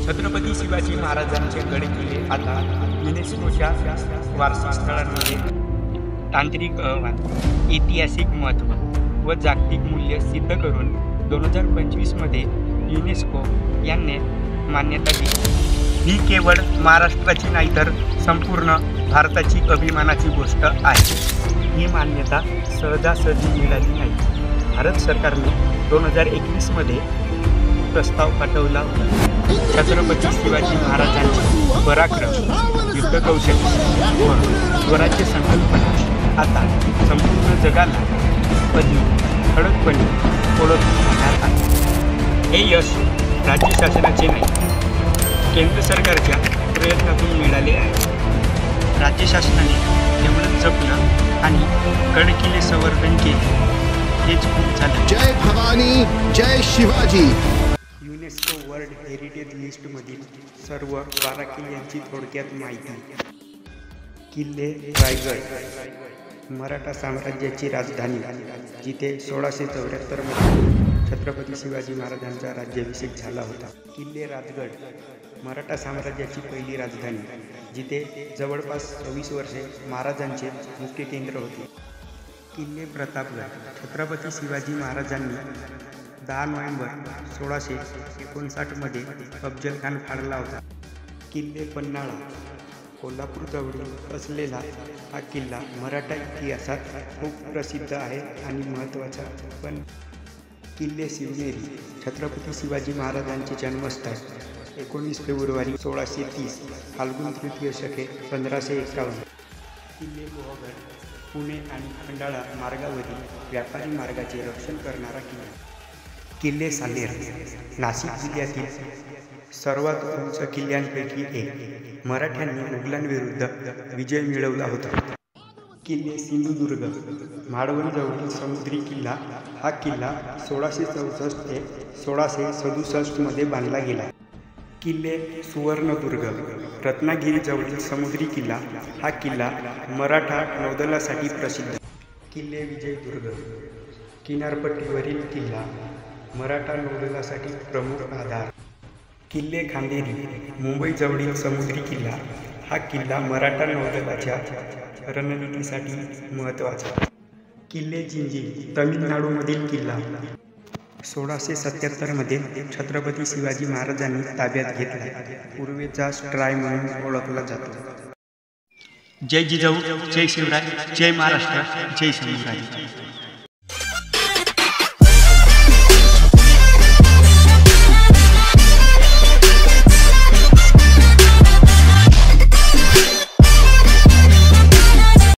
छत्रपती शिवाजी महाराजांचे गडकिल्ले आता युनेस्कोच्या वारसा स्थळांमध्ये तांत्रिक अहवाल, ऐतिहासिक महत्त्व व जागतिक मूल्य सिद्ध करून 2025 मध्ये युनेस्को यांनी मान्यता दिली. ही केवळ महाराष्ट्राची नाही तर संपूर्ण भारताची अभिमानाची गोष्ट आहे. ही मान्यता सहजासहजी मिळाली नाही. भारत सरकारने 2021 मध्ये प्रस्ताव पाठवला होता. छत्रपती शिवाजी महाराजांचे पराक्रम, युद्धकौशल्य व स्वराज्य संकल्पना आता संपूर्ण जगाला अधिक ठळकपणे ओळखून घेणार आहे. हे यश राज्य शासनाचे नाही, केंद्र सरकारच्या प्रयत्नातून मिळाले आहे. राज्य शासनाने तेवढंच जपलं आणि गडकिल्ले संवर्धन केले, हेच खूप झालं. जय भवानी, जय शिवाजी. युनेस्को वर्ल्ड हेरिटेज लिस्टमधील सर्व 12 किल्ल्यांची थोडक्यात माहिती. किल्ले रायगड, मराठा साम्राज्याची राजधानी, जिथे 1674 मध्ये छत्रपती शिवाजी महाराजांचा राज्याभिषेक झाला होता. किल्ले राजगड, मराठा साम्राज्याची पहिली राजधानी, जिथे जवळपास 26 वर्षे महाराजांचे मुख्य केंद्र होते. किल्ले प्रतापगड, छत्रपती शिवाजी महाराजांनी 10 नोव्हेंबर 1659 मध्ये अफजल खान फाडला होता. किल्ले पन्हाळा, कोल्हापूरजवळ असलेला हा किल्ला मराठा इतिहासात खूप प्रसिद्ध आहे आणि महत्त्वाचा पण. किल्ले शिवनेरी, छत्रपती शिवाजी महाराजांचे जन्मस्थळ, 19 फेब्रुवारी 1630, फाल्गुन तृतीय शके 1551. किल्ले लोहगड, पुणे आणि खंडाळा मार्गावरील व्यापारी मार्गाचे रक्षण करणारा किल्ला. किल्ले सालेर, नाशिक जिल्ह्यातील सर्वात उंच किल्ल्यांपैकी एक, मराठ्यांनी मुघलांविरुद्ध विजय मिळवला होता. किल्ले सिंधुदुर्ग, मालवणजवळील समुद्री किल्ला. हा किल्ला 1664 ते 1667 मध्ये बांधला गेला. किल्ले सुवर्णदुर्ग, रत्नागिरीजवळील समुद्री किल्ला. हा किल्ला मराठा नौदलासाठी प्रसिद्ध. किल्ले विजयदुर्ग, किनारपट्टीवरील किल्ला, मराठा नौदलासाठी प्रमुख आधार. किल्ले खांदेरी, मुंबईजवळील समुद्री किल्ला. हा किल्ला मराठा नौदलाच्या रणनीतीसाठी महत्त्वाचा. किल्ले जिंजी, तमिळनाडूमधील किल्ला, 1677 मध्ये छत्रपती शिवाजी महाराजांनी ताब्यात घेतला. पूर्वेचा स्ट्राय म्हणून ओळखला जातो. जय जिजाऊ, जय शिवराय, जय महाराष्ट्र, जय संभाजी.